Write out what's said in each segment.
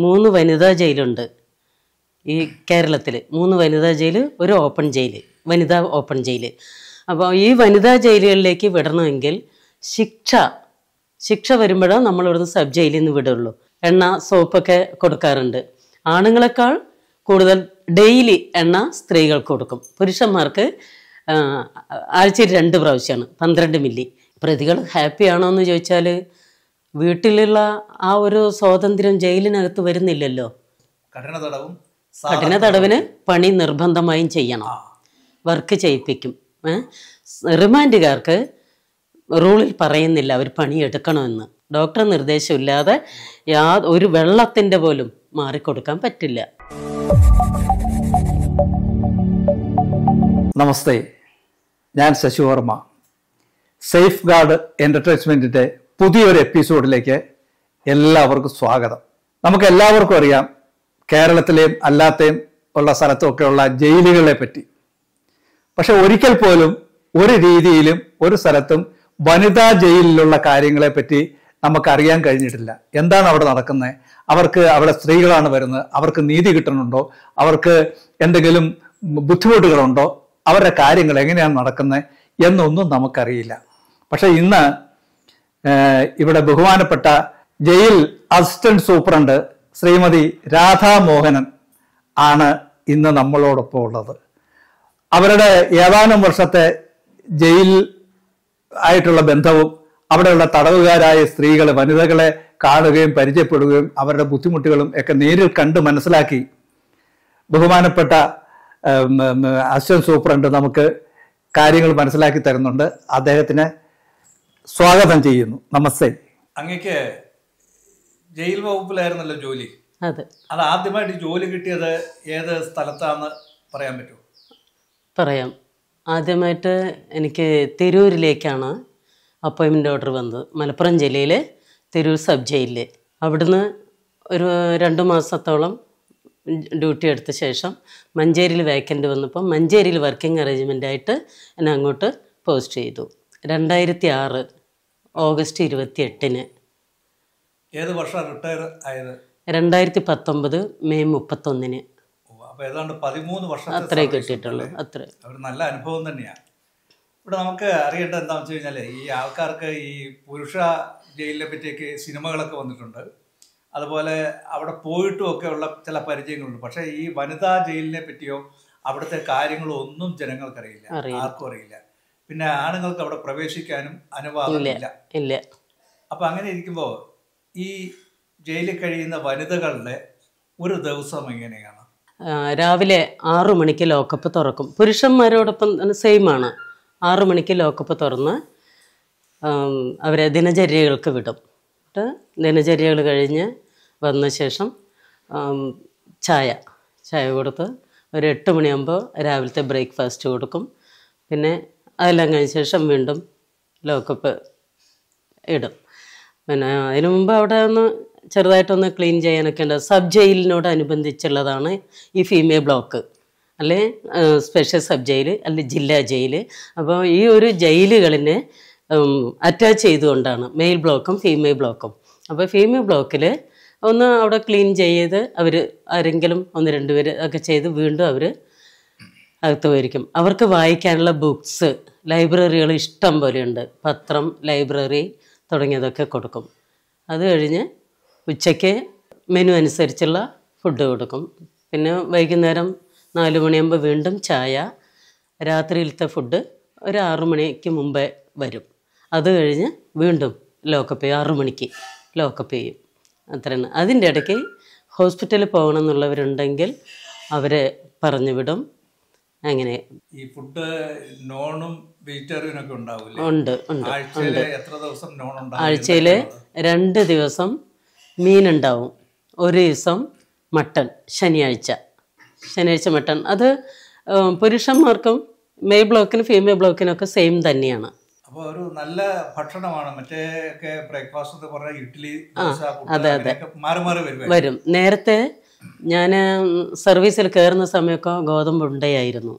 3 വനിതാ ജയിലുണ്ട് ഈ കേരളത്തിൽ. 3 വനിതാ ജയിൽ, ഒരു ഓപ്പൺ ജയിൽ, വനിതാ ഓപ്പൺ ജയിൽ. അപ്പോൾ ഈ വനിതാ ജയിലുകളിലേക്ക് വിടണമെങ്കിൽ ശിക്ഷ വരുമ്പോഴാണ് നമ്മളിവിടുന്ന് സബ് ജയിലിൽ നിന്ന് വിടുള്ളൂ. എണ്ണ, സോപ്പൊക്കെ കൊടുക്കാറുണ്ട്. ആണുങ്ങളെക്കാൾ കൂടുതൽ ഡെയിലി എണ്ണ സ്ത്രീകൾക്ക് കൊടുക്കും. പുരുഷന്മാർക്ക് ആഴ്ചയിൽ 2 പ്രാവശ്യമാണ് 12 മില്ലി. പ്രതികൾ ഹാപ്പിയാണോ എന്ന് ചോദിച്ചാൽ വീട്ടിലുള്ള ആ ഒരു സ്വാതന്ത്ര്യം ജയിലിനകത്ത് വരുന്നില്ലല്ലോ. കഠിന തടവിന് പണി നിർബന്ധമായും ചെയ്യണം, വർക്ക് ചെയ്യിപ്പിക്കും. റിമാൻഡുകാർക്ക് റൂളിൽ പറയുന്നില്ല അവർ പണിയെടുക്കണമെന്ന്. ഡോക്ടർ നിർദ്ദേശമില്ലാതെ ഒരു വെള്ളത്തിൻ്റെ പോലും മാറിക്കൊടുക്കാൻ പറ്റില്ല. നമസ്തേ, ഞാൻ ശശിവർമ്മ. സേഫ് ഗാർഡ് എൻ്റർടൈൻമെൻറ്റിൻ്റെ പുതിയൊരു എപ്പിസോഡിലേക്ക് എല്ലാവർക്കും സ്വാഗതം. നമുക്ക് എല്ലാവർക്കും അറിയാം കേരളത്തിലെയും അല്ലാത്തയും ഉള്ള സ്ഥലത്തുമൊക്കെയുള്ള ജയിലുകളെ പറ്റി. പക്ഷെ ഒരിക്കൽ പോലും ഒരു രീതിയിലും ഒരു സ്ഥലത്തും വനിതാ ജയിലിലുള്ള കാര്യങ്ങളെ പറ്റി നമുക്കറിയാൻ കഴിഞ്ഞിട്ടില്ല. എന്താണ് അവിടെ നടക്കുന്നത്, അവർക്ക് അവിടെ സ്ത്രീകളാണ് വരുന്നത്, അവർക്ക് നീതി കിട്ടുന്നുണ്ടോ, അവർക്ക് എന്തെങ്കിലും ബുദ്ധിമുട്ടുകളുണ്ടോ, അവരുടെ കാര്യങ്ങൾ എങ്ങനെയാണ് നടക്കുന്നത് എന്നൊന്നും നമുക്കറിയില്ല. പക്ഷെ ഇന്ന് ഇവിടെ ബഹുമാനപ്പെട്ട jail assistant superintendent Shrimati Radhamohanan ആണ് ഇന്ന് നമ്മളോടൊപ്പം ഉള്ളത്. അവരുടെ ഏതാനും വർഷത്തെ ജയിൽ ആയിട്ടുള്ള ബന്ധവും അവിടെയുള്ള തടവുകാരായ സ്ത്രീകൾ, വനിതകളെ കാണുകയും പരിചയപ്പെടുകയും അവരുടെ ബുദ്ധിമുട്ടുകളും ഒക്കെ നേരിൽ കണ്ട് മനസ്സിലാക്കി ബഹുമാനപ്പെട്ട അസിസ്റ്റന്റ് സൂപ്രണ്ട് നമുക്ക് കാര്യങ്ങൾ മനസ്സിലാക്കി തരുന്നുണ്ട്. അദ്ദേഹത്തിന് സ്വാഗതം ചെയ്യുന്നു. നമസ്തേ. അങ്ങക്ക് ജയിൽ വകുപ്പിലായിരുന്നല്ലോ ജോലി. അതെ. അത് ആദ്യമായിട്ട് ജോലി കിട്ടിയത് ഏത് സ്ഥലത്താണെന്ന് പറയാൻ പറ്റുമോ? പറയാം. ആദ്യമായിട്ട് എനിക്ക് തിരൂരിലേക്കാണ് അപ്പോയിൻമെൻ്റ് ഓർഡർ വന്നത്. മലപ്പുറം ജില്ലയിലെ തിരൂർ സബ് ജയിലിൽ. അവിടുന്ന് ഒരു 2 മാസത്തോളം ഡ്യൂട്ടി എടുത്ത ശേഷം മഞ്ചേരിയിൽ വേക്കൻ്റ് വന്നപ്പോൾ മഞ്ചേരിയിൽ വർക്കിംഗ് അറേഞ്ച്മെൻ്റായിട്ട് എന്നെ അങ്ങോട്ട് പോസ്റ്റ് ചെയ്തു. 2006 ഓഗസ്റ്റ് 28. ഏത് വർഷം റിട്ടയർ ആയത്? 2019 മെയ് 31. അപ്പോൾ ഏതാണ്ട് 13 വർഷം അത്രേ കിട്ടിയിട്ടുള്ളൂ. അത്ര ഒരു നല്ല അനുഭവം തന്നെയാണ്. ഇവിടെ നമുക്ക് അറിയേണ്ടത് എന്താണെന്ന് വെച്ച് കഴിഞ്ഞാൽ ഈ ആൾക്കാർക്ക് ഈ പുരുഷ ജയിലിനെ പറ്റിയൊക്കെ സിനിമകളൊക്കെ വന്നിട്ടുണ്ട്, അതുപോലെ അവിടെ പോയിട്ടും ഒക്കെ ഉള്ള ചില പരിചയങ്ങളുണ്ട്. പക്ഷേ ഈ വനിതാ ജയിലിനെ പറ്റിയോ അവിടുത്തെ കാര്യങ്ങളോ ഒന്നും ജനങ്ങൾക്കറിയില്ല, ആർക്കും അറിയില്ല. പിന്നെ ആണുങ്ങൾക്ക് അവിടെ പ്രവേശിക്കാനും അനുവാദമില്ല. അപ്പം അങ്ങനെ ഇരിക്കുമ്പോൾ ഈ ജയിലിൽ കഴിയുന്ന വനിതകളുടെ ഒരു ദിവസം എങ്ങനെയാണ്? രാവിലെ 6 മണിക്ക് ലോക്കപ്പ് തുറക്കും. പുരുഷന്മാരോടൊപ്പം സെയിമാണ്. 6 മണിക്ക് ലോക്കപ്പ് തുറന്ന് അവരെ ദിനചര്യകൾക്ക് വിടും. ദിനചര്യകൾ കഴിഞ്ഞ് വന്ന ശേഷം ചായ കൊടുത്ത് ഒരു 8 മണിയാകുമ്പോൾ രാവിലത്തെ ബ്രേക്ക്ഫാസ്റ്റ് കൊടുക്കും. പിന്നെ അതെല്ലാം കഴിഞ്ഞ ശേഷം വീണ്ടും ലോക്കപ്പ് ഇടും. പിന്നെ അതിനു മുമ്പ് അവിടെ ചെറുതായിട്ടൊന്ന് ക്ലീൻ ചെയ്യാനൊക്കെ ഉണ്ട്. സബ് ജയിലിനോടനുബന്ധിച്ചുള്ളതാണ് ഈ ഫീമെയിൽ ബ്ലോക്ക്, അല്ലെ സ്പെഷ്യൽ സബ് ജയിൽ, അല്ലെ ജില്ലാ ജയിൽ. അപ്പോൾ ഈ ഒരു ജയിലുകളിനെ അറ്റാച്ച് ചെയ്തുകൊണ്ടാണ് മെയിൽ ബ്ലോക്കും ഫീമെയിൽ ബ്ലോക്കും. അപ്പോൾ ഫീമെയിൽ ബ്ലോക്കിൽ ഒന്ന് അവിടെ ക്ലീൻ ചെയ്ത് അവർ ആരെങ്കിലും 1-2 പേര് ഒക്കെ ചെയ്ത് വീണ്ടും അവർ അകത്ത് പോയിരിക്കും. അവർക്ക് വായിക്കാനുള്ള ബുക്സ്, ലൈബ്രറികൾ ഇഷ്ടം പോലെയുണ്ട്. പത്രം, ലൈബ്രറി തുടങ്ങിയതൊക്കെ കൊടുക്കും. അത് കഴിഞ്ഞ് ഉച്ചയ്ക്ക് മെനു അനുസരിച്ചുള്ള ഫുഡ് കൊടുക്കും. പിന്നെ വൈകുന്നേരം 4 മണിയാകുമ്പോൾ വീണ്ടും ചായ. രാത്രിയിലത്തെ ഫുഡ് ഒരു 6 മണിക്ക് മുമ്പേ വരും. അത് കഴിഞ്ഞ് വീണ്ടും ലോക്കപ്പ് ചെയ്യും. 6 മണിക്ക് ലോക്കപ്പ് ചെയ്യും. അത്രയാണ്. അതിൻ്റെ ഇടയ്ക്ക് ഹോസ്പിറ്റലിൽ പോകണം എന്നുള്ളവരുണ്ടെങ്കിൽ അവരെ പറഞ്ഞു വിടും. അങ്ങനെ ഈ ഫുഡ് നോണും വെജിറ്റേറിയനൊക്കെ ഉണ്ടാവില്ലേ? ഉണ്ട്. ആഴ്ചയിൽ 2 ദിവസം മീനുണ്ടാവും, 1 ദിവസം മട്ടൺ. ശനിയാഴ്ച മട്ടൺ. അത് പുരുഷന്മാർക്കും മെയിൽ ബ്ലോക്കിനും ഫീമെയിൽ ബ്ലോക്കിനൊക്കെ സെയിം തന്നെയാണ്. അപ്പോൾ ഒരു നല്ല ഭക്ഷണമാണ്. മറ്റേ ഒക്കെ ബ്രേക്ക്ഫാസ്റ്റ് എന്ന് പറഞ്ഞാൽ ഇഡ്ഡലി, അതെ മാറി വരും. നേരത്തെ ഞാൻ സർവീസിൽ കയറുന്ന സമയമൊക്കെ ഗോതമ്പുണ്ടയായിരുന്നു.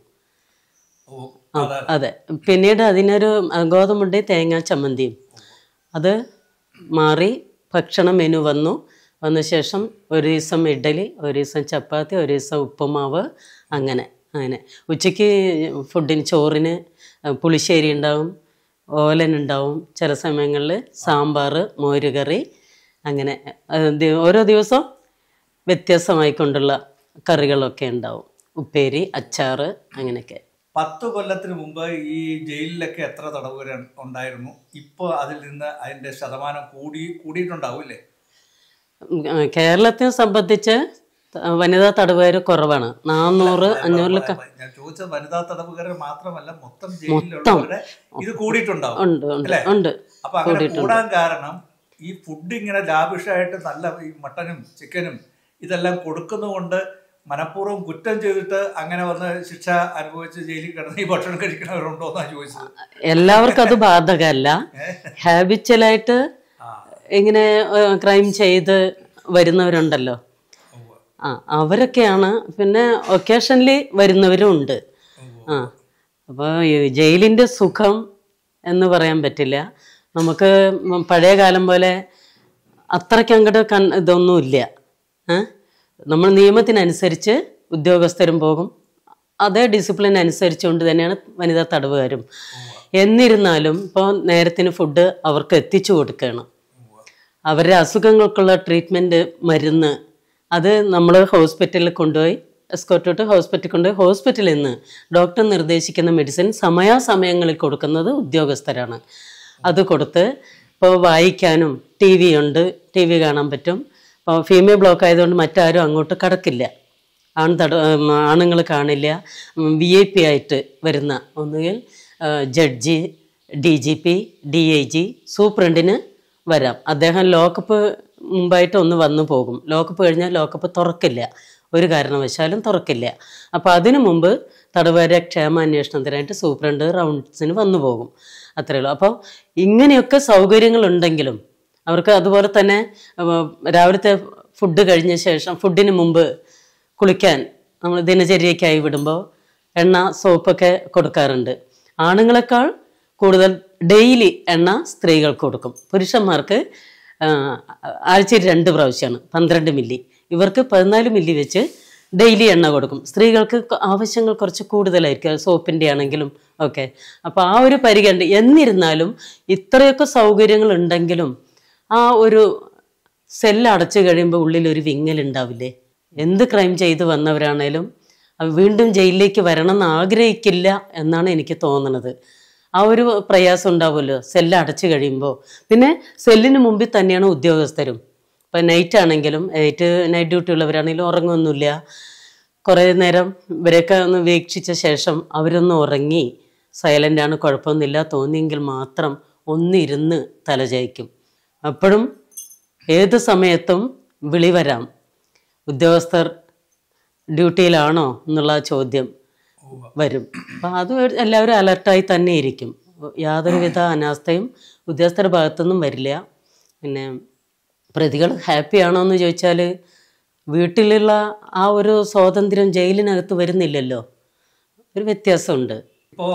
അതെ. പിന്നീട് അതിനൊരു ഗോതമ്പുണ്ടയും തേങ്ങാ ചമ്മന്തിയും. അത് മാറി ഭക്ഷണ മെനു വന്നു. വന്ന ശേഷം ഒരു ദിവസം ഇഡ്ഡലി, ഒരു ദിവസം ചപ്പാത്തി, ഒരു ദിവസം ഉപ്പുമാവ്, അങ്ങനെ അങ്ങനെ. ഉച്ചയ്ക്ക് ഫുഡിന് ചോറിന് പുളിശ്ശേരി ഉണ്ടാവും, ഓലൻ ഉണ്ടാവും, ചില സമയങ്ങളിൽ സാമ്പാർ, മോരുകറി, അങ്ങനെ ഓരോ ദിവസം വ്യത്യാസമായിക്കൊണ്ടുള്ള കറികളൊക്കെ ഉണ്ടാവും, ഉപ്പേരി, അച്ചാറ്, അങ്ങനെയൊക്കെ. 10 കൊല്ലത്തിന് മുമ്പ് ഈ ജയിലിലൊക്കെ എത്ര തടവുകാർ ഉണ്ടായിരുന്നു? ഇപ്പോൾ അതിൽ നിന്ന് അതിൻ്റെ ശതമാനം കൂടിയിട്ടുണ്ടാവും അല്ലേ? കേരളത്തെ സംബന്ധിച്ച് വനിതാ തടവുകാർ കുറവാണ്. 400-500 ഞാൻ ചോദിച്ചത് വനിതാ തടവുകാരെ മാത്രമല്ല, മൊത്തം ജയിലിലുള്ളവരുടെ ഇത് കൂടിയിട്ടുണ്ടാവും അല്ലേ? അപ്പൊ അങ്ങനെ കൂടാൻ കാരണം ഈ ഫുഡ് ഇങ്ങനെ ലാവിഷായിട്ട് നല്ല ഈ മട്ടനും ചിക്കനും ഇതെല്ലാം കൊടുക്കുന്നതുകൊണ്ട് മനഃപൂർവ്വം കുറ്റം ചെയ്തിട്ട് അങ്ങനെ വന്ന് ശിക്ഷ അനുഭവിച്ച് ജയിലിൽ കിടന്ന് ഈ ഭക്ഷണം കഴിക്കണവരുണ്ടോ എന്നാണ് ചോദിച്ചത്. എല്ലാവർക്കും അത് ബാധകമല്ല. ഹാബിച്വലായിട്ട് ഇങ്ങനെ ക്രൈം ചെയ്ത് വരുന്നവരുണ്ടല്ലോ, അവരൊക്കെയാണ്. പിന്നെ ഒക്കേഷനിൽ വരുന്നവരും ഉണ്ട്. അപ്പോൾ ജയിലിൻ്റെ സുഖം എന്ന് പറയാൻ പറ്റില്ല. നമുക്ക് പഴയ കാലം പോലെ അത്രയ്ക്ക് അങ്ങോട്ട് ഇതൊന്നുമില്ല. നമ്മൾ നിയമത്തിനനുസരിച്ച് ഉദ്യോഗസ്ഥരും പോകും, അതേ ഡിസിപ്ലിൻ അനുസരിച്ചുകൊണ്ട് തന്നെയാണ് വനിതാ തടവുകാരും. എന്നിരുന്നാലും ഇപ്പോൾ നേരത്തിന് ഫുഡ് അവർക്ക് എത്തിച്ചു കൊടുക്കുകയാണ്. അവരുടെ അസുഖങ്ങൾക്കുള്ള ട്രീറ്റ്മെൻറ്റ്, മരുന്ന്, അത് നമ്മൾ ഹോസ്പിറ്റലിൽ കൊണ്ടുപോയി എസ്കോർട്ട് ഹോസ്പിറ്റലിൽ കൊണ്ടുപോയി ഹോസ്പിറ്റലിൽ നിന്ന് ഡോക്ടർ നിർദ്ദേശിക്കുന്ന മെഡിസിൻ സമയാസമയങ്ങളിൽ കൊടുക്കുന്നത് ഉദ്യോഗസ്ഥരാണ്. അത് കൊടുത്ത് ഇപ്പോൾ വായിക്കാനും TV ഉണ്ട്, TV കാണാൻ പറ്റും. ഇപ്പോൾ ഫീമെയിൽ ബ്ലോക്ക് ആയതുകൊണ്ട് മറ്റാരും അങ്ങോട്ട് കടക്കില്ല, ആണുങ്ങൾ കാണില്ല. VIP ആയിട്ട് വരുന്ന ഒന്നുകിൽ ജഡ്ജി, DGP, DIG, സൂപ്രണ്ടിന് വരാം. അദ്ദേഹം ലോക്കപ്പ് മുമ്പായിട്ട് ഒന്ന് വന്നു പോകും. ലോക്കപ്പ് കഴിഞ്ഞാൽ ലോക്കപ്പ് തുറക്കില്ല, ഒരു കാരണവശാലും തുറക്കില്ല. അപ്പോൾ അതിനു മുമ്പ് തടവുകാരെ ക്ഷേമാന്വേഷണത്തിനായിട്ട് സൂപ്രണ്ട് റൗണ്ട്സിന് വന്നു പോകും, അത്രയേ ഉള്ളൂ. അപ്പോൾ ഇങ്ങനെയൊക്കെ സൗകര്യങ്ങളുണ്ടെങ്കിലും അവർക്ക് അതുപോലെ തന്നെ രാവിലത്തെ ഫുഡ് കഴിഞ്ഞ ശേഷം ഫുഡിന് മുമ്പ് കുളിക്കാൻ നമ്മൾ ദിനചര്യക്കായി വിടുമ്പോൾ എണ്ണ, സോപ്പൊക്കെ കൊടുക്കാറുണ്ട്. ആണുങ്ങളെക്കാൾ കൂടുതൽ ഡെയിലി എണ്ണ സ്ത്രീകൾക്ക് കൊടുക്കും. പുരുഷന്മാർക്ക് ആഴ്ചയിൽ 2 പ്രാവശ്യമാണ് 12 മില്ലി, ഇവർക്ക് 14 മില്ലി വെച്ച് ഡെയിലി എണ്ണ കൊടുക്കും. സ്ത്രീകൾക്ക് ആവശ്യങ്ങൾ കുറച്ച് കൂടുതലായിരിക്കും, സോപ്പിൻ്റെ ആണെങ്കിലും ഒക്കെ. അപ്പോൾ ആ ഒരു പരിഗണന. എന്നിരുന്നാലും ഇത്രയൊക്കെ സൗകര്യങ്ങൾ ഉണ്ടെങ്കിലും ആ ഒരു സെല്ല് അടച്ചു കഴിയുമ്പോൾ ഉള്ളിലൊരു വിങ്ങലുണ്ടാവില്ലേ? എന്ത് ക്രൈം ചെയ്ത് വന്നവരാണേലും വീണ്ടും ജയിലിലേക്ക് വരണം എന്ന് ആഗ്രഹിക്കില്ല എന്നാണ് എനിക്ക് തോന്നുന്നത്. ആ ഒരു പ്രയാസം ഉണ്ടാവുമല്ലോ സെല്ല് അടച്ചു കഴിയുമ്പോൾ. പിന്നെ സെല്ലിന് മുമ്പിൽ തന്നെയാണ് ഉദ്യോഗസ്ഥരും. ഇപ്പം നൈറ്റ് ആണെങ്കിലും നൈറ്റ് ഡ്യൂട്ടി ഉള്ളവരാണെങ്കിലും ഉറങ്ങുമൊന്നുമില്ല. കുറേ നേരം ഇവരെയൊക്കെ ഒന്ന് വീക്ഷിച്ച ശേഷം അവരൊന്ന് ഉറങ്ങി സൈലൻ്റാണ്, കുഴപ്പമൊന്നുമില്ല തോന്നിയെങ്കിൽ മാത്രം ഒന്നിരുന്ന് തലചായ്ക്കും. അപ്പോഴും ഏത് സമയത്തും വിളി വരാം, ഉദ്യോഗസ്ഥർ ഡ്യൂട്ടിയിലാണോ എന്നുള്ള ചോദ്യം വരും. അപ്പം അത് എല്ലാവരും അലർട്ടായി തന്നെ ഇരിക്കും. യാതൊരുവിധ അനാസ്ഥയും ഉദ്യോഗസ്ഥരുടെ ഭാഗത്തുനിന്നും വരില്ല. പിന്നെ പ്രതികൾ ഹാപ്പിയാണോ എന്ന് ചോദിച്ചാൽ വീട്ടിലുള്ള ആ ഒരു സ്വാതന്ത്ര്യം ജയിലിനകത്ത് വരുന്നില്ലല്ലോ, ഒരു വ്യത്യാസമുണ്ട്. ഇപ്പോൾ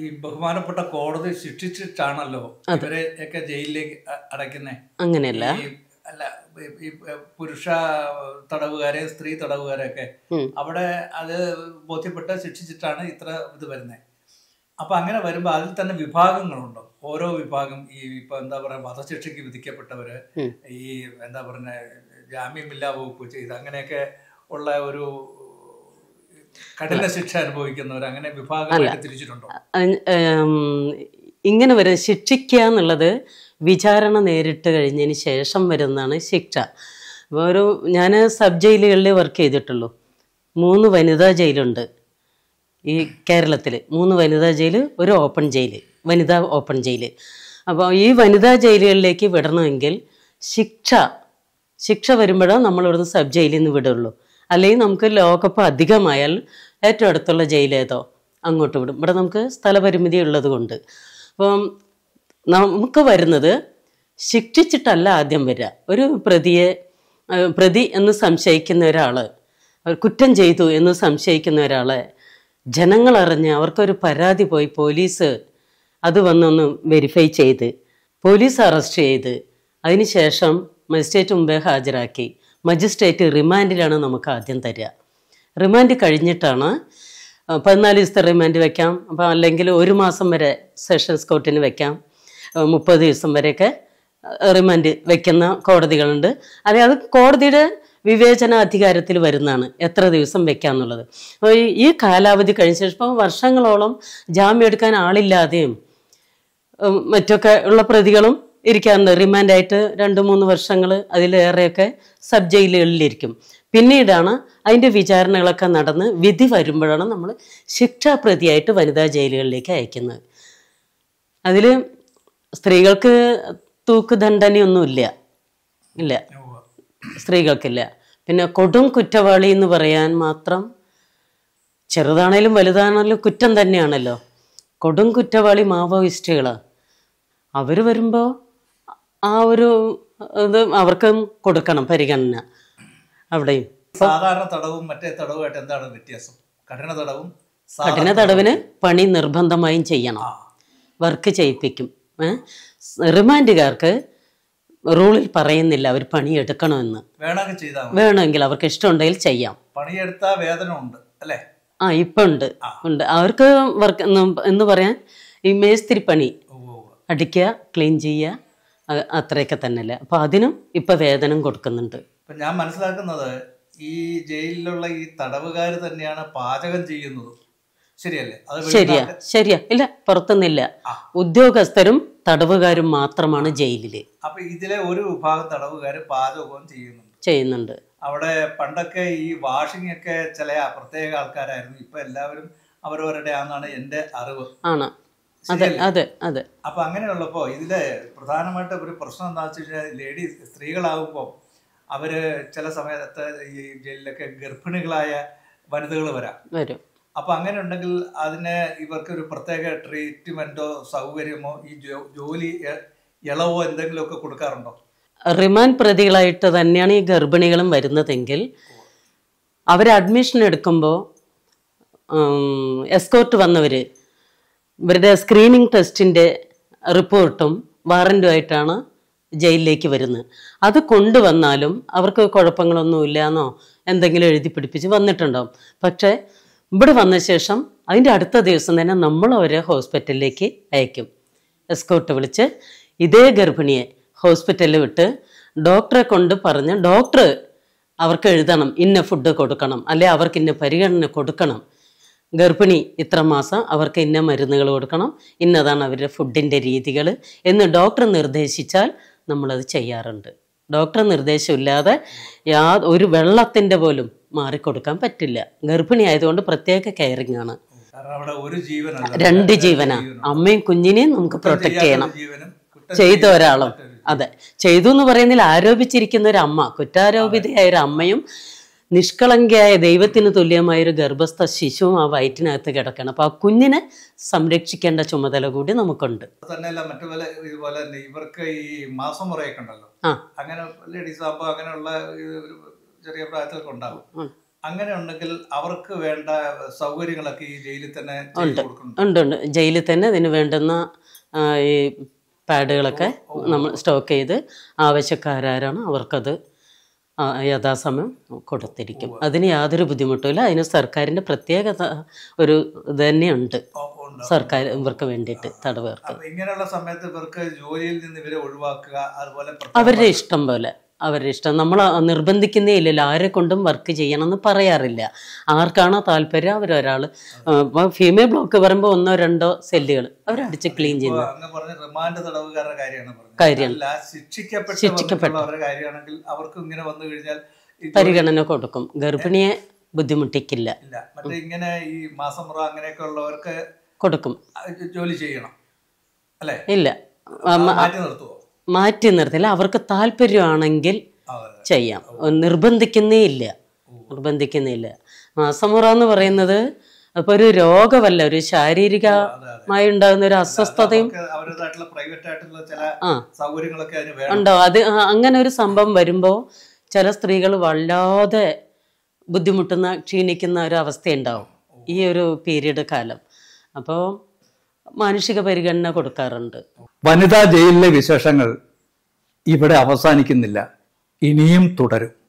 ഈ ബഹുമാനപ്പെട്ട കോടതി ശിക്ഷിച്ചിട്ടാണല്ലോ ഇവരെ ഒക്കെ ജയിലിലേക്ക് അടയ്ക്കുന്നത്. അങ്ങനെയല്ല, അല്ല ഈ പുരുഷ തടവുകാരെ, സ്ത്രീ തടവുകാരെയൊക്കെ അവിടെ അത് ബോധ്യപ്പെട്ട് ശിക്ഷിച്ചിട്ടാണ് ഇത്ര ഇത് വരുന്നത്. അപ്പൊ അങ്ങനെ വരുമ്പോൾ അതിൽ തന്നെ വിഭാഗങ്ങളുണ്ട്. ഓരോ വിഭാഗം ഈ ഇപ്പൊ എന്താ പറയുക, വധശിക്ഷയ്ക്ക് വിധിക്കപ്പെട്ടവര്, ഈ എന്താ പറയുക ജാമ്യമില്ലാ വകുപ്പ് ചെയ്ത് അങ്ങനെയൊക്കെ ഉള്ള ഒരു കഠിന ശിക്ഷ അനുഭവിക്കുന്നവർ, അങ്ങനെ വിഭാഗങ്ങളൊക്കെ തിരിച്ചിട്ടുണ്ടോ? ഇങ്ങനെ വരെ ശിക്ഷിക്കുക എന്നുള്ളത് വിചാരണ നേരിട്ട് കഴിഞ്ഞതിന് ശേഷം വരുന്നതാണ് ശിക്ഷ. ഒരു ഞാൻ സബ് ജയിലുകളിൽ വർക്ക് ചെയ്തിട്ടുള്ളൂ. 3 വനിതാ ജയിലുണ്ട് ഈ കേരളത്തിൽ. 3 വനിതാ ജയിൽ, ഒരു ഓപ്പൺ ജയിൽ, വനിതാ ഓപ്പൺ ജയിൽ. അപ്പോൾ ഈ വനിതാ ജയിലുകളിലേക്ക് വിടണമെങ്കിൽ ശിക്ഷ വരുമ്പോഴാണ് നമ്മളിവിടുന്ന് സബ് ജയിലിൽ നിന്ന് വിടുള്ളൂ. അല്ലെങ്കിൽ നമുക്ക് ലോകകപ്പ് അധികമായാൽ ഏറ്റവും അടുത്തുള്ള ജയിലേതോ അങ്ങോട്ട് വിടും. ഇവിടെ നമുക്ക് സ്ഥലപരിമിതി ഉള്ളത് കൊണ്ട്. അപ്പം നമുക്ക് വരുന്നത് ശിക്ഷിച്ചിട്ടല്ല ആദ്യം വരിക. ഒരു പ്രതി എന്ന് സംശയിക്കുന്ന ഒരാൾ, കുറ്റം ചെയ്തു എന്ന് സംശയിക്കുന്ന ഒരാളെ ജനങ്ങളറിഞ്ഞ് അവർക്കൊരു പരാതി പോയി പോലീസ് അത് വന്നൊന്ന് വെരിഫൈ ചെയ്ത് പോലീസ് അറസ്റ്റ് ചെയ്ത് അതിനുശേഷം മജിസ്ട്രേറ്റ് മുമ്പേ ഹാജരാക്കി മജിസ്ട്രേറ്റ് റിമാൻഡിലാണ് നമുക്ക് ആദ്യം തരിക. റിമാൻഡ് കഴിഞ്ഞിട്ടാണ് 14 ദിവസത്തെ റിമാൻഡ് വെക്കാം. അപ്പോൾ അല്ലെങ്കിൽ 1 മാസം വരെ സെഷൻസ് കോർട്ടിന് വെക്കാം. 30 ദിവസം വരെയൊക്കെ റിമാൻഡ് വെക്കുന്ന കോടതികളുണ്ട്. അല്ലെങ്കിൽ അത് കോടതിയുടെ വിവേചന അധികാരത്തിൽ വരുന്നതാണ് എത്ര ദിവസം വെക്കാം എന്നുള്ളത്. അപ്പോൾ ഈ കാലാവധി കഴിഞ്ഞ ശേഷം ഇപ്പോൾ വർഷങ്ങളോളം ജാമ്യം എടുക്കാൻ ആളില്ലാതെയും മറ്റൊക്കെ ഉള്ള പ്രതികളും ഇരിക്കാറുണ്ട്. റിമാൻഡായിട്ട് 2-3 വർഷങ്ങൾ അതിലേറെയൊക്കെ സബ് ജയിലുകളിലിരിക്കും. പിന്നീടാണ് അതിൻ്റെ വിചാരണകളൊക്കെ നടന്ന് വിധി വരുമ്പോഴാണ് നമ്മൾ ശിക്ഷാപ്രതിയായിട്ട് വനിതാ ജയിലുകളിലേക്ക് അയക്കുന്നത്. അതിൽ സ്ത്രീകൾക്ക് തൂക്കുദണ്ഡനയൊന്നുമില്ല, ഇല്ല, സ്ത്രീകൾക്കില്ല. പിന്നെ കൊടും കുറ്റവാളി എന്ന് പറയാൻ മാത്രം, ചെറുതാണേലും വലുതാണേലും കുറ്റം തന്നെയാണല്ലോ. കൊടും കുറ്റവാളി മാവോയിസ്റ്റുകളാണ്. അവർ വരുമ്പോൾ ആ ഒരു ഇത് അവർക്ക് കൊടുക്കണം പരിഗണന. അവിടെയും സാധാരണ തടവും മറ്റേ തടവുമായിട്ട് എന്താണ് വ്യത്യാസം? കഠിന തടവിന് പണി നിർബന്ധമായും ചെയ്യണം, വർക്ക് ചെയ്യിപ്പിക്കും. റിമാൻഡുകാർക്ക് റൂളിൽ പറയുന്നില്ല അവർ പണി എടുക്കണമെന്ന്. വേണമെങ്കിൽ അവർക്ക് ഇഷ്ടമുണ്ടെങ്കിൽ ചെയ്യാം. പണിയെടുത്താൽ വേതനം ഉണ്ട് അല്ലേ? ഇപ്പം ഉണ്ട്. അവർക്ക് വർക്ക് എന്ന് പറയാൻ ഈ മേസ്തിരി പണി അടിക്കുക, ക്ലീൻ ചെയ്യുക, അത്രയൊക്കെ തന്നെയല്ലേ. അപ്പോൾ അതിനും ഇപ്പം വേതനം കൊടുക്കുന്നുണ്ട്. ഇപ്പം ഞാൻ മനസ്സിലാക്കുന്നത് ഈ ജയിലിലുള്ള ഈ തടവുകാർ തന്നെയാണ് പാചകം ചെയ്യുന്നത്, ശരിയല്ലേ? ശരിയാ. ഇല്ല, പുറത്തുനിന്നില്ല. ഉദ്യോഗസ്ഥരും തടവുകാരും മാത്രമാണ് ജയിലില്. അപ്പൊ ഇതിലെ ഒരു വിഭാഗം തടവുകാർ പാചകവും ചെയ്യുന്നുണ്ട്. അവിടെ പണ്ടൊക്കെ ഈ വാഷിംഗ് ഒക്കെ ചില പ്രത്യേക ആൾക്കാരായിരുന്നു. ഇപ്പൊ എല്ലാവരും അവരവരുടെ ആണെന്നാണ് എന്റെ അറിവ്. ആണ്. അതെ. അപ്പൊ അങ്ങനെയുള്ളപ്പോ ഇതിലെ പ്രധാനമായിട്ട് ഒരു പ്രശ്നം എന്താണെന്ന് വെച്ച് കഴിഞ്ഞാൽ സ്ത്രീകളാകുമ്പോൾ അവര് ചില സമയത്ത് ഈ ജയിലിലൊക്കെ ഗർഭിണികളായ വനിതകൾ വരും. അപ്പൊ അങ്ങനെ ഉണ്ടെങ്കിൽ അതിന് ഇവർക്ക് ഒരു പ്രത്യേക ട്രീറ്റ്മെന്റോ സൗകര്യമോ ഈ ജോലി ഇളവോ എന്തെങ്കിലുമൊക്കെ കൊടുക്കാറുണ്ടോ? റിമാൻഡ് പ്രതികളായിട്ട് തന്നെയാണ് ഈ ഗർഭിണികളും വരുന്നതെങ്കിൽ അവർ അഡ്മിഷൻ എടുക്കുമ്പോൾ എസ്കോർട്ട് വന്നവർ ഇവരുടെ സ്ക്രീനിങ് ടെസ്റ്റിൻ്റെ റിപ്പോർട്ടും വാറൻറ്റുമായിട്ടാണ് ജയിലിലേക്ക് വരുന്നത്. അത് കൊണ്ടുവന്നാലും അവർക്ക് കുഴപ്പങ്ങളൊന്നുമില്ല എന്നോ എന്തെങ്കിലും എഴുതി പിടിപ്പിച്ച് വന്നിട്ടുണ്ടാവും. പക്ഷേ ഇവിടെ വന്ന ശേഷം അതിൻ്റെ അടുത്ത ദിവസം തന്നെ നമ്മൾ അവരെ ഹോസ്പിറ്റലിലേക്ക് അയക്കും. എസ്കോർട്ട് വിളിച്ച് ഇതേ ഗർഭിണിയെ ഹോസ്പിറ്റലിൽ വിട്ട് ഡോക്ടറെ കൊണ്ട് പറഞ്ഞ് ഡോക്ടർ അവർക്ക് എഴുതണം ഇന്ന ഫുഡ് കൊടുക്കണം, അല്ലെ അവർക്ക് ഇന്ന പരിഗണന കൊടുക്കണം, ഗർഭിണി ഇത്ര മാസം അവർക്ക് ഇന്ന മരുന്നുകൾ കൊടുക്കണം, ഇന്നതാണ് അവരുടെ ഫുഡിൻ്റെ രീതികൾ എന്ന് ഡോക്ടർ നിർദ്ദേശിച്ചാൽ നമ്മളത് ചെയ്യാറുണ്ട്. ഡോക്ടർ നിർദ്ദേശമില്ലാതെ ഒരു വെള്ളത്തിൻ്റെ പോലും മാറിക്കൊടുക്കാൻ പറ്റില്ല. ഗർഭിണി ആയതുകൊണ്ട് പ്രത്യേക കെയറിങ് ആണ്. 2 ജീവനാണ്. അമ്മയും കുഞ്ഞിനെയും നമുക്ക് പ്രൊട്ടക്ട് ചെയ്യണം. ചെയ്ത ഒരാളും അതെ ചെയ്തു എന്ന് പറയുന്നതിൽ ആരോപിച്ചിരിക്കുന്ന ഒരു അമ്മ, കുറ്റാരോപിതയായ ഒരു അമ്മയും നിഷ്കളങ്കയായ ദൈവത്തിന് തുല്യമായൊരു ഗർഭസ്ഥ ശിശുവും ആ വയറ്റിനകത്ത് കിടക്കണം. അപ്പൊ ആ കുഞ്ഞിനെ സംരക്ഷിക്കേണ്ട ചുമതല കൂടി നമുക്കുണ്ട്. തന്നെയല്ല ഇതുപോലെ തന്നെ ഇവർക്ക് ഈ മാസം മുറയൊക്കെ ഉണ്ടല്ലോ, അങ്ങനെ ലേഡീസ് ആകുമ്പോൾ അങ്ങനെയുള്ള ചെറിയ പ്രായത്തിലൊക്കെ ഉണ്ടാകും. അങ്ങനെ ഉണ്ടെങ്കിൽ അവർക്ക് വേണ്ട സൗകര്യങ്ങളൊക്കെ ഈ ജയിലിൽ തന്നെ ഉണ്ട്. ജയിലിൽ തന്നെ ഇതിന് വേണ്ടുന്ന ഈ പാഡുകളൊക്കെ നമ്മൾ സ്റ്റോക്ക് ചെയ്ത് ആവശ്യക്കാരാണ് അവർക്കത് യഥാസമയം കൊടുത്തിരിക്കും. അതിന് യാതൊരു ബുദ്ധിമുട്ടുമില്ല. അതിന് സർക്കാരിൻ്റെ പ്രത്യേകത ഒരു ഇത് തന്നെയുണ്ട് സർക്കാർ ഇവർക്ക് വേണ്ടിയിട്ട് തടവുകാർക്ക്. ഇങ്ങനെയുള്ള സമയത്ത് ഇവർക്ക് ജോലിയിൽ നിന്ന് ഇവരെ ഒഴിവാക്കുക, അതുപോലെ അവരുടെ ഇഷ്ടം പോലെ അവരുടെ ഇഷ്ടം. നമ്മൾ നിർബന്ധിക്കുന്നേ ഇല്ലല്ലോ, ആരെ കൊണ്ടും വർക്ക് ചെയ്യണമെന്ന് പറയാറില്ല. ആർക്കാണോ താല്പര്യം അവരൊരാൾ ഫീമെയിൽ ബ്ലോക്ക് പറയുമ്പോൾ 1-2 സെല്ലുകൾ അവരടിച്ച് ക്ലീൻ ചെയ്യുന്നു. പരിഗണന കൊടുക്കും, ഗർഭിണിയെ ബുദ്ധിമുട്ടിക്കില്ല. ഇങ്ങനെ ഈ മാസമുറ അങ്ങനെയൊക്കെ ഉള്ളവർക്ക് കൊടുക്കും. ജോലി ചെയ്യണം അല്ലേ? ഇല്ല, മാറ്റി നിർത്തില്ല. അവർക്ക് താല്പര്യമാണെങ്കിൽ ചെയ്യാം, നിർബന്ധിക്കുന്നേ ഇല്ല. മാസമുറ എന്ന് പറയുന്നത് അപ്പൊ ഒരു രോഗമല്ല, ഒരു ശാരീരികമായി ഉണ്ടാകുന്ന ഒരു അസ്വസ്ഥതയും ഉണ്ടാവും. അത് അങ്ങനെ ഒരു സംഭവം വരുമ്പോൾ ചില സ്ത്രീകൾ വല്ലാതെ ബുദ്ധിമുട്ടുന്ന ക്ഷീണിക്കുന്ന ഒരു അവസ്ഥയുണ്ടാവും ഈ ഒരു പീരീഡ് കാലം. അപ്പോൾ മാനുഷിക പരിഗണന കൊടുക്കാറുണ്ട്. വനിതാ ജയിലിലെ വിശേഷങ്ങൾ ഇവിടെ അവസാനിക്കുന്നില്ല. ഇനിയും തുടരും.